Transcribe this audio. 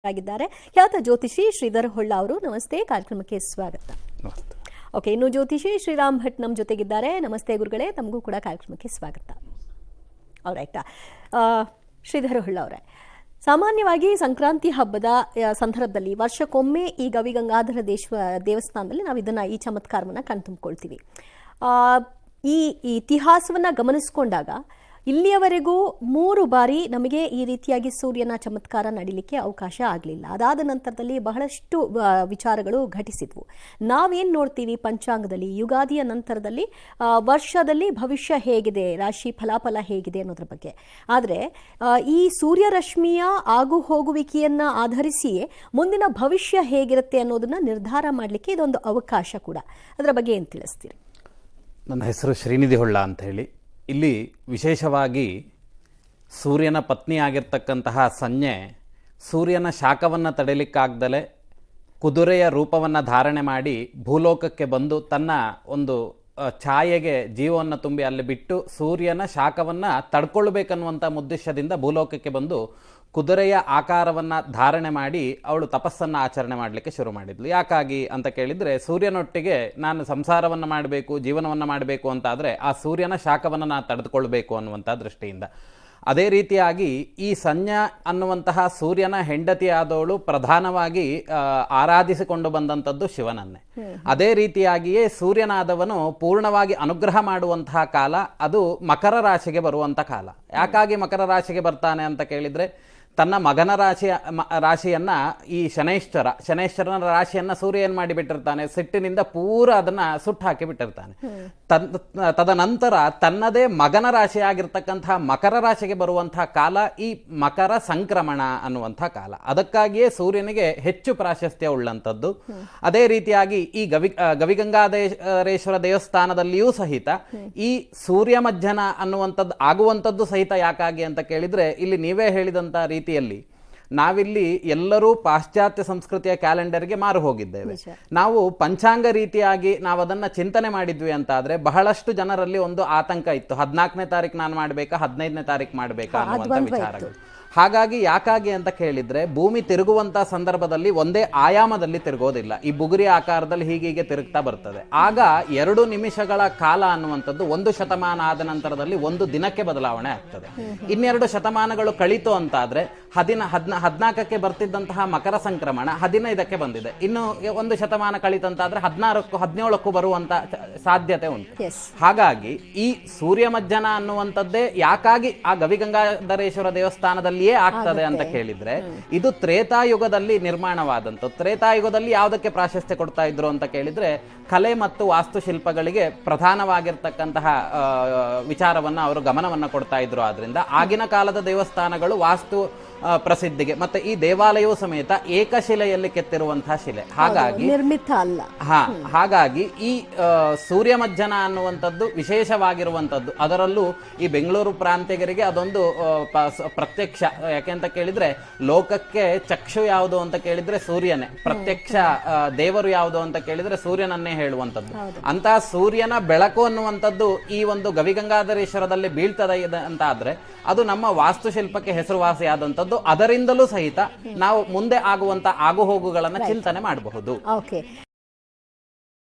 ಆಗಿದ್ದಾರೆ ಖ್ಯಾತ ಜ್ಯೋತಿಷಿ ಶ್ರೀಧರ್ ಹೊಳ್ಳ ಅವರು. ನಮಸ್ತೆ, ಕಾರ್ಯಕ್ರಮಕ್ಕೆ ಸ್ವಾಗತ. ಓಕೆ, ಇನ್ನು ಜ್ಯೋತಿಷಿ ಶ್ರೀರಾಮ್ ಭಟ್ ನಮ್ಮ ಜೊತೆಗಿದ್ದಾರೆ. ನಮಸ್ತೆ ಗುರುಗಳೇ, ತಮಗೂ ಕೂಡ ಕಾರ್ಯಕ್ರಮಕ್ಕೆ ಸ್ವಾಗತ. ಆಲ್ರೈಟ್, ಶ್ರೀಧರ್ ಹೊಳ್ಳ ಅವರೇ, ಸಾಮಾನ್ಯವಾಗಿ ಸಂಕ್ರಾಂತಿ ಹಬ್ಬದ ಸಂದರ್ಭದಲ್ಲಿ ವರ್ಷಕ್ಕೊಮ್ಮೆ ಈ ಗವಿಗಂಗಾಧರ ದೇವಸ್ಥಾನದಲ್ಲಿ ನಾವು ಈ ಚಮತ್ಕಾರವನ್ನು ಕಣ್ತುಂಬಿಕೊಳ್ತೀವಿ. ಈ ಇತಿಹಾಸವನ್ನು ಗಮನಿಸಿಕೊಂಡಾಗ ಇಲ್ಲಿಯವರೆಗೂ 3 ಬಾರಿ ನಮಗೆ ಈ ರೀತಿಯಾಗಿ ಸೂರ್ಯನ ಚಮತ್ಕಾರ ನಡೀಲಿಕ್ಕೆ ಅವಕಾಶ ಆಗಲಿಲ್ಲ. ಅದಾದ ನಂತರದಲ್ಲಿ ಬಹಳಷ್ಟು ವಿಚಾರಗಳು ಘಟಿಸಿದ್ವು. ನಾವೇನು ನೋಡ್ತೀವಿ ಪಂಚಾಂಗದಲ್ಲಿ, ಯುಗಾದಿಯ ನಂತರದಲ್ಲಿ ವರ್ಷದಲ್ಲಿ ಭವಿಷ್ಯ ಹೇಗಿದೆ, ರಾಶಿ ಫಲಾಫಲ ಹೇಗಿದೆ ಅನ್ನೋದ್ರ ಬಗ್ಗೆ. ಆದರೆ ಈ ಸೂರ್ಯರಶ್ಮಿಯ ಆಗು ಹೋಗುವಿಕೆಯನ್ನು ಆಧರಿಸಿಯೇ ಮುಂದಿನ ಭವಿಷ್ಯ ಹೇಗಿರುತ್ತೆ ಅನ್ನೋದನ್ನ ನಿರ್ಧಾರ ಮಾಡಲಿಕ್ಕೆ ಇದೊಂದು ಅವಕಾಶ ಕೂಡ. ಅದರ ಬಗ್ಗೆ ಏನು ತಿಳಿಸ್ತೀರಿ? ನನ್ನ ಹೆಸರು ಶ್ರೀನಿಧಿ ಹೊಳ್ಳ ಅಂತ ಹೇಳಿ. ಇಲ್ಲಿ ವಿಶೇಷವಾಗಿ ಸೂರ್ಯನ ಪತ್ನಿಯಾಗಿರ್ತಕ್ಕಂತಹ ಸಂಜ್ಞೆ ಸೂರ್ಯನ ಶಾಖವನ್ನು ತಡೆಯಲಿಕ್ಕಾಗ್ದಲೇ ಕುದುರೆಯ ರೂಪವನ್ನು ಧಾರಣೆ ಮಾಡಿ ಭೂಲೋಕಕ್ಕೆ ಬಂದು ತನ್ನ ಒಂದು ಛಾಯೆಗೆ ಜೀವವನ್ನು ತುಂಬಿ ಅಲ್ಲಿ ಬಿಟ್ಟು ಸೂರ್ಯನ ಶಾಖವನ್ನು ತಡ್ಕೊಳ್ಬೇಕನ್ನುವಂಥ ಉದ್ದೇಶದಿಂದ ಭೂಲೋಕಕ್ಕೆ ಬಂದು ಕುದುರೆಯ ಆಕಾರವನ್ನು ಧಾರಣೆ ಮಾಡಿ ಅವಳು ತಪಸ್ಸನ್ನು ಆಚರಣೆ ಮಾಡಲಿಕ್ಕೆ ಶುರು ಮಾಡಿದ್ಲು. ಯಾಕಾಗಿ ಅಂತ ಕೇಳಿದರೆ, ಸೂರ್ಯನೊಟ್ಟಿಗೆ ನಾನು ಸಂಸಾರವನ್ನು ಮಾಡಬೇಕು, ಜೀವನವನ್ನು ಮಾಡಬೇಕು ಅಂತಾದರೆ ಆ ಸೂರ್ಯನ ಶಾಖವನ್ನು ನಾನು ತಡೆದುಕೊಳ್ಬೇಕು ಅನ್ನುವಂಥ ದೃಷ್ಟಿಯಿಂದ. ಅದೇ ರೀತಿಯಾಗಿ ಈ ಸಂಜ್ಞಾ ಅನ್ನುವಂತಹ ಸೂರ್ಯನ ಹೆಂಡತಿಯಾದವಳು ಪ್ರಧಾನವಾಗಿ ಆರಾಧಿಸಿಕೊಂಡು ಬಂದಂಥದ್ದು ಶಿವನನ್ನೇ. ಅದೇ ರೀತಿಯಾಗಿಯೇ ಸೂರ್ಯನಾದವನು ಪೂರ್ಣವಾಗಿ ಅನುಗ್ರಹ ಮಾಡುವಂತಹ ಕಾಲ ಅದು ಮಕರ ರಾಶಿಗೆ ಬರುವಂಥ ಕಾಲ. ಯಾಕಾಗಿ ಮಕರ ರಾಶಿಗೆ ಬರ್ತಾನೆ ಅಂತ ಕೇಳಿದರೆ, ತನ್ನ ಮಗನ ರಾಶಿಯನ್ನು ಈ ಶನೈಶ್ವರನ ರಾಶಿಯನ್ನು ಸೂರ್ಯ ಏನು ಮಾಡಿಬಿಟ್ಟಿರ್ತಾನೆ, ಸಿಟ್ಟಿನಿಂದ ಪೂರ ಅದನ್ನು ಸುಟ್ಟು ಹಾಕಿ ಬಿಟ್ಟಿರ್ತಾನೆ. ತದನಂತರ ತನ್ನದೇ ಮಗನ ರಾಶಿಯಾಗಿರ್ತಕ್ಕಂತಹ ಮಕರ ರಾಶಿಗೆ ಬರುವಂತಹ ಕಾಲ ಈ ಮಕರ ಸಂಕ್ರಮಣ ಅನ್ನುವಂಥ ಕಾಲ. ಅದಕ್ಕಾಗಿಯೇ ಸೂರ್ಯನಿಗೆ ಹೆಚ್ಚು ಪ್ರಾಶಸ್ತ್ಯ ಉಳ್ಳಂಥದ್ದು. ಅದೇ ರೀತಿಯಾಗಿ ಈ ಗವಿಗಂಗಾಧರೇಶ್ವರ ದೇವಸ್ಥಾನದಲ್ಲಿಯೂ ಸಹಿತ ಈ ಸೂರ್ಯ ಮಜ್ಜನ ಅನ್ನುವಂಥದ್ದು ಆಗುವಂಥದ್ದು ಸಹಿತ ಯಾಕಾಗಿ ಅಂತ ಕೇಳಿದರೆ, ಇಲ್ಲಿ ನೀವೇ ಹೇಳಿದಂಥ ರೀತಿಯಲ್ಲಿ ನಾವಿಲ್ಲಿ ಎಲ್ಲರೂ ಪಾಶ್ಚಾತ್ಯ ಸಂಸ್ಕೃತಿಯ ಕ್ಯಾಲೆಂಡರ್ಗೆ ಮಾರು ಹೋಗಿದ್ದೇವೆ. ನಾವು ಪಂಚಾಂಗ ರೀತಿಯಾಗಿ ನಾವು ಅದನ್ನು ಚಿಂತನೆ ಮಾಡಿದ್ವಿ ಅಂತಾದರೆ ಬಹಳಷ್ಟು ಜನರಲ್ಲಿ ಒಂದು ಆತಂಕ ಇತ್ತು. 14ನೇ ತಾರೀಕು ನಾನು ಮಾಡಬೇಕಾ, 15ನೇ ತಾರೀಕು ಮಾಡಬೇಕಾ ಅನ್ನುವಂಥ ವಿಚಾರಗಳು. ಹಾಗಾಗಿ ಯಾಕಾಗಿ ಅಂತ ಕೇಳಿದರೆ, ಭೂಮಿ ತಿರುಗುವಂಥ ಸಂದರ್ಭದಲ್ಲಿ ಒಂದೇ ಆಯಾಮದಲ್ಲಿ ತಿರುಗೋದಿಲ್ಲ, ಈ ಬುಗುರಿ ಆಕಾರದಲ್ಲಿ ಹೀಗೀಗೆ ತಿರುಗ್ತಾ ಬರ್ತದೆ. ಆಗ 2 ನಿಮಿಷಗಳ ಕಾಲ ಅನ್ನುವಂಥದ್ದು 1 ಶತಮಾನ ಆದ ನಂತರದಲ್ಲಿ 1 ದಿನಕ್ಕೆ ಬದಲಾವಣೆ ಆಗ್ತದೆ. 2 ಶತಮಾನಗಳು ಕಳೀತು ಅಂತಾದರೆ 14ಕ್ಕೆ ಬರ್ತಿದ್ದಂತಹ ಮಕರ ಸಂಕ್ರಮಣ 15ಕ್ಕೆ ಬಂದಿದೆ. ಇನ್ನು 1 ಶತಮಾನ ಕಳೀತಂತಾದರೆ 16ಕ್ಕೂ 17ಕ್ಕೂ ಬರುವಂಥ ಸಾಧ್ಯತೆ ಉಂಟು. ಹಾಗಾಗಿ ಈ ಸೂರ್ಯ ಮಜ್ಜನ ಅನ್ನುವಂಥದ್ದೇ ಯಾಕಾಗಿ ಆ ಗವಿಗಂಗಾಧರೇಶ್ವರ ದೇವಸ್ಥಾನದಲ್ಲಿ ಆಗ್ತದೆ ಅಂತ ಕೇಳಿದ್ರೆ, ಇದು ತ್ರೇತಾಯುಗದಲ್ಲಿ ನಿರ್ಮಾಣವಾದಂಥದ್ದು. ತ್ರೇತಾಯುಗದಲ್ಲಿ ಯಾವುದಕ್ಕೆ ಪ್ರಾಶಸ್ತ್ಯ ಕೊಡ್ತಾ ಇದ್ರು ಅಂತ ಕೇಳಿದ್ರೆ, ಕಲೆ ಮತ್ತು ವಾಸ್ತುಶಿಲ್ಪಗಳಿಗೆ ಪ್ರಧಾನವಾಗಿರ್ತಕ್ಕಂತಹ ವಿಚಾರವನ್ನು ಅವರು ಗಮನವನ್ನು ಕೊಡ್ತಾ ಇದ್ರು. ಆದ್ರಿಂದ ಆಗಿನ ಕಾಲದ ದೇವಸ್ಥಾನಗಳು ವಾಸ್ತು ಪ್ರಸಿದ್ಧಿಗೆ, ಮತ್ತೆ ಈ ದೇವಾಲಯವೂ ಸಮೇತ ಏಕಶಿಲೆಯಲ್ಲಿ ಕೆತ್ತಿರುವಂತಹ ಶಿಲೆ. ಹಾಗಾಗಿ ನಿರ್ಮಿತ ಅಲ್ಲ. ಹಾಗಾಗಿ ಈ ಸೂರ್ಯ ಮಜ್ಜನ ಅನ್ನುವಂಥದ್ದು ವಿಶೇಷವಾಗಿರುವಂಥದ್ದು. ಅದರಲ್ಲೂ ಈ ಬೆಂಗಳೂರು ಪ್ರಾಂತ್ಯಗರಿಗೆ ಅದೊಂದು ಪ್ರತ್ಯಕ್ಷ. ಯಾಕೆಂತ ಕೇಳಿದ್ರೆ, ಲೋಕಕ್ಕೆ ಚಕ್ಷು ಯಾವುದು ಅಂತ ಕೇಳಿದ್ರೆ ಸೂರ್ಯನೇ, ಪ್ರತ್ಯಕ್ಷ ದೇವರು ಯಾವುದು ಅಂತ ಕೇಳಿದ್ರೆ ಸೂರ್ಯನನ್ನೇ ಹೇಳುವಂಥದ್ದು. ಅಂತಹ ಸೂರ್ಯನ ಬೆಳಕು ಅನ್ನುವಂಥದ್ದು ಈ ಒಂದು ಗವಿಗಂಗಾಧರೇಶ್ವರದಲ್ಲಿ ಬೀಳ್ತದೆ ಅಂತ ಆದ್ರೆ ಅದು ನಮ್ಮ ವಾಸ್ತುಶಿಲ್ಪಕ್ಕೆ ಹೆಸರುವಾಸಿಯಾದಂಥದ್ದು. ಅದರಿಂದಲೂ ಸಹಿತ ನಾವು ಮುಂದೆ ಆಗುವಂತ ಆಗುಹೋಗುಗಳನ್ನು ಚಿಂತನೆ ಮಾಡಬಹುದು.